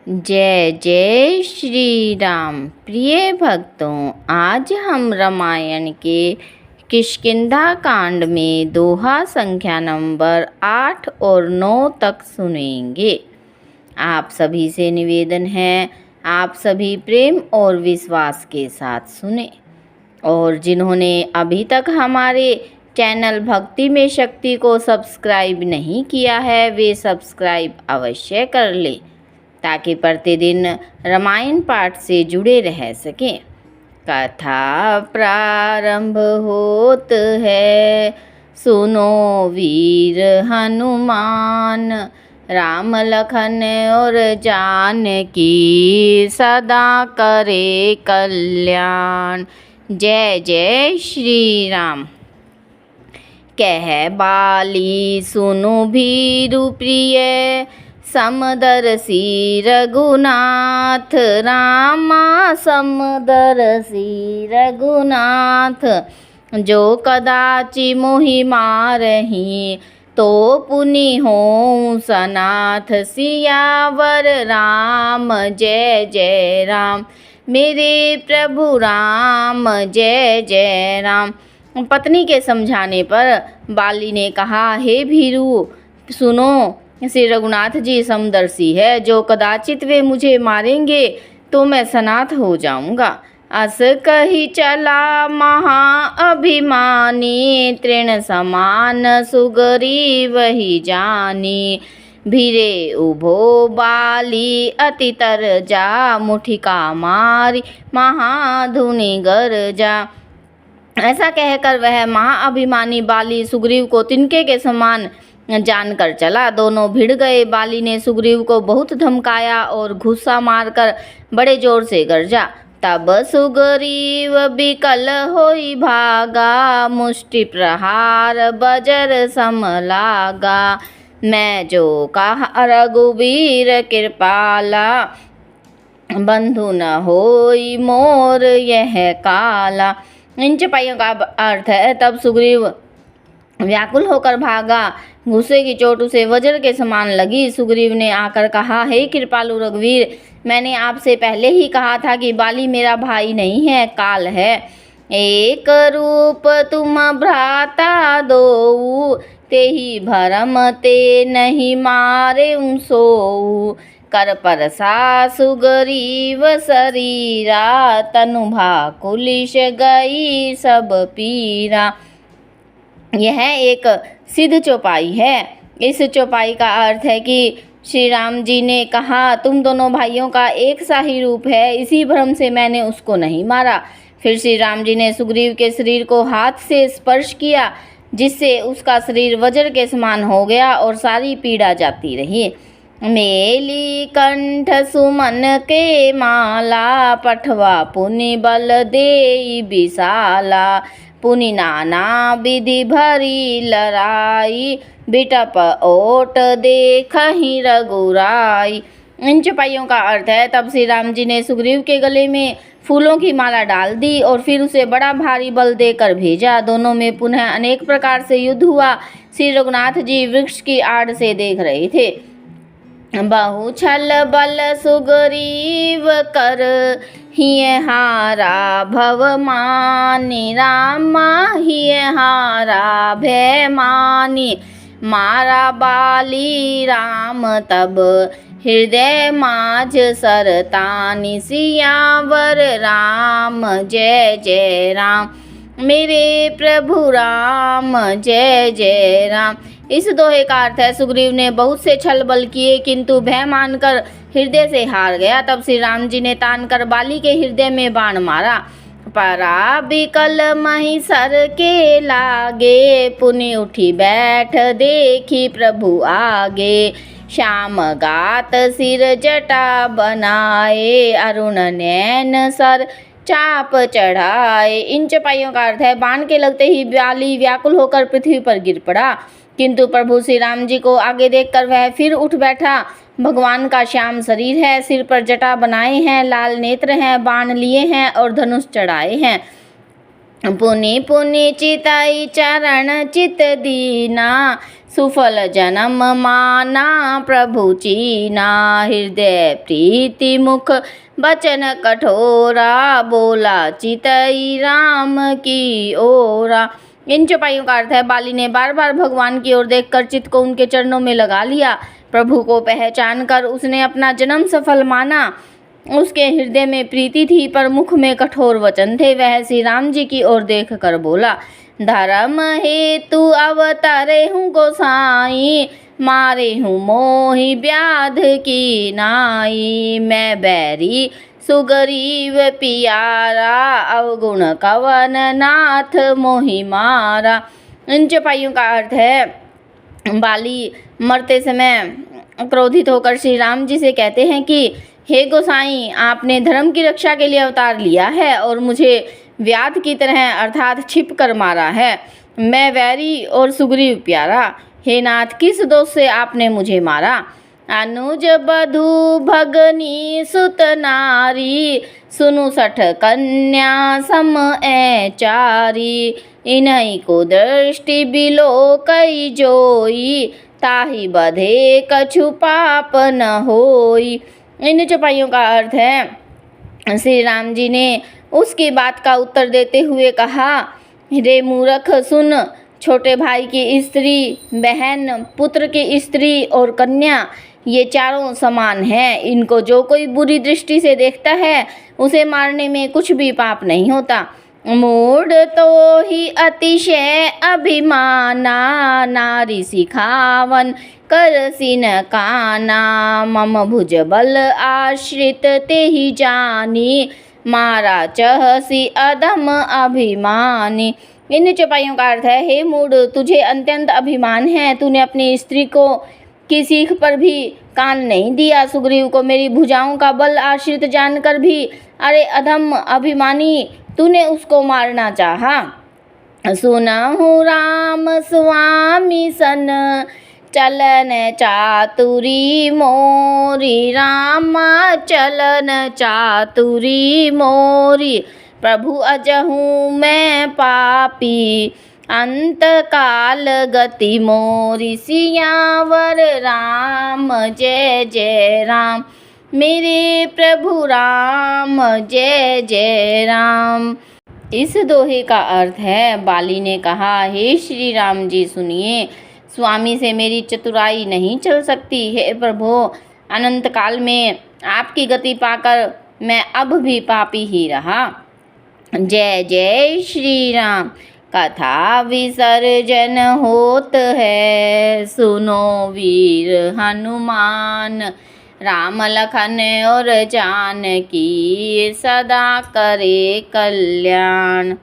जय जय श्री राम। प्रिय भक्तों, आज हम रामायण के किष्किंधा कांड में दोहा संख्या नंबर 8 और 9 तक सुनेंगे। आप सभी से निवेदन है, आप सभी प्रेम और विश्वास के साथ सुने। और जिन्होंने अभी तक हमारे चैनल भक्ति में शक्ति को सब्सक्राइब नहीं किया है, वे सब्सक्राइब अवश्य कर ले, ताकि प्रतिदिन रामायण पाठ से जुड़े रह सकें। कथा प्रारंभ होत है, सुनो वीर हनुमान, राम लखन और जानकी सदा करे कल्याण। जय जय श्री राम। कह बाली सुनु भीरु प्रिय, समदर्शी रघुनाथ, रामा समदर्शी रघुनाथ। जो कदाचि मोहि मारही, तो पुनि होऊँ सनाथ। सियावर राम जय जय राम, मेरे प्रभु राम जय जय राम। पत्नी के समझाने पर बाली ने कहा, हे भीरु सुनो, श्री रघुनाथ जी समदर्शी है, जो कदाचित वे मुझे मारेंगे तो मैं सनाथ हो जाऊंगा। अस कही चला महाअभिमानी, तृण समान सुग्रीव ही जानी। भीरे उभो बाली अति तर जा, मुठिका मारी महाधुनि गरजा। ऐसा कहकर वह महाअभिमानी बाली सुग्रीव को तिनके के समान जानकर चला। दोनों भिड़ गए। बाली ने सुग्रीव को बहुत धमकाया और घुस्सा मारकर बड़े जोर से गरजा। तब सुग्रीव बिकल होई भागा, मुष्टि प्रहार बजर सम लागा। मैं जो कहा रघुवीर कृपाला, बंधु न होई मोर यह काला। इन चपाइयों का अर्थ है, तब सुग्रीव व्याकुल होकर भागा। गुस्से की चोट उसे वज्र के समान लगी। सुग्रीव ने आकर कहा, हे कृपालु रघुवीर, मैंने आपसे पहले ही कहा था कि बाली मेरा भाई नहीं है, काल है। एक रूप तुम भ्राता दोऊ, तेहि भरम ते नहीं मारे सोऊ। कर परसा सुग्रीव शरीरा, तनु भाकुलिश गई सब पीरा। यह एक सिद्ध चौपाई है। इस चौपाई का अर्थ है कि श्री राम जी ने कहा, तुम दोनों भाइयों का एक सा ही रूप है, इसी भ्रम से मैंने उसको नहीं मारा। फिर श्री राम जी ने सुग्रीव के शरीर को हाथ से स्पर्श किया, जिससे उसका शरीर वज्र के समान हो गया और सारी पीड़ा जाती रही। मेली कंठ सुमन के माला, पठवा पुनि बल देई विशाला। पुनि नाना विधि भरी लड़ाई, बिटप ओट देखहि रघुराई। इन चौपाइयों का अर्थ है, तब श्री राम जी ने सुग्रीव के गले में फूलों की माला डाल दी और फिर उसे बड़ा भारी बल देकर भेजा। दोनों में पुनः अनेक प्रकार से युद्ध हुआ। श्री रघुनाथ जी वृक्ष की आड़ से देख रहे थे। बहु छल बल सुग्रीव कर, हिय हारा भव मानी। रामा हिय हारा भय मानी, मारा बाली राम तब हृदय माझ सरतानी। सियावर राम जय जय राम, मेरे प्रभु राम जय जय राम। इस दोहे का अर्थ है, सुग्रीव ने बहुत से छल बल किए, किंतु भय मानकर हृदय से हार गया। तब श्री राम जी ने तान कर बाली के हृदय में बाण मारा। परा बिकल मही सर के लागे, पुनि उठी बैठ देखी प्रभु आगे। श्याम गात सिर जटा बनाए, अरुण नैन सर चाप चढ़ाए। इन चपाइयों का अर्थ है, बाण के लगते ही बाली व्याकुल होकर पृथ्वी पर गिर पड़ा, किंतु प्रभु श्री राम जी को आगे देखकर वह फिर उठ बैठा। भगवान का श्याम शरीर है, सिर पर जटा बनाए हैं, लाल नेत्र हैं, बाण लिए हैं और धनुष चढ़ाए हैं। पुनि पुनि चिताई चरण चित दीना, सुफल जन्म माना प्रभु चीना, हृदय प्रीति मुख बचन कठोरा, बोला चितई राम की ओरा। इन चौपाइयों का अर्थ है, बाली ने बार बार भगवान की ओर देखकर चित्त को उनके चरणों में लगा लिया। प्रभु को पहचान कर उसने अपना जन्म सफल माना। उसके हृदय में प्रीति थी पर मुख में कठोर वचन थे। वह श्री राम जी की ओर देख कर बोला, धर्म हेतु अवतारे हूँ गोसाई, मारे हूँ मोहि व्याध की नाई। मैं बैरी सुग्रीव पियारा, अवगुण कवन नाथ मोहि मारा। इन चौपाइयों का अर्थ है, बाली मरते समय क्रोधित होकर श्री राम जी से कहते हैं कि हे गोसाई, आपने धर्म की रक्षा के लिए अवतार लिया है और मुझे व्याध की तरह अर्थात छिप कर मारा है। मैं वैरी और सुग्रीव प्यारा। हे नाथ, किस दोष से आपने मुझे मारा? अनुज बधु भगनी सुत नारी, सुनु सठ कन्या सम चारी। इन्हीं को दृष्टि बिलो कई जोई, ताहि बधे कछु पाप न होई। इन चौपाइयों का अर्थ है, श्री राम जी ने उसकी बात का उत्तर देते हुए कहा, रे मूर्ख सुन, छोटे भाई की स्त्री, बहन, पुत्र की स्त्री और कन्या, ये चारों समान हैं। इनको जो कोई बुरी दृष्टि से देखता है उसे मारने में कुछ भी पाप नहीं होता। मूढ़ तो ही अतिशय अभिमाना, नारी सिखावन कर सिन काना। मम भुज बल आश्रित ते ही जानी, मारा चहसी अधम अभिमानी। इन चौपाइयों का अर्थ है, हे मूढ़, तुझे अत्यंत अभिमान है। तूने अपनी स्त्री को की सीख पर भी कान नहीं दिया। सुग्रीव को मेरी भुजाओं का बल आश्रित जानकर भी, अरे अधम अभिमानी, तूने उसको मारना चाहा। सुनहु राम स्वामी सन, चलन चातुरी मोरी। रामा चलन चातुरी मोरी, प्रभु अजहूँ मैं पापी, अंत काल गति मोरी। सियावर राम जय जय राम, मेरे प्रभु राम जय जय राम। इस दोहे का अर्थ है, बाली ने कहा, हे श्री राम जी सुनिए, स्वामी से मेरी चतुराई नहीं चल सकती। हे प्रभु, अनंत काल में आपकी गति पाकर मैं अब भी पापी ही रहा। जय जय श्री राम। कथा विसर्जन होत है, सुनो वीर हनुमान। राम लखन और जानकी सदा करे कल्याण।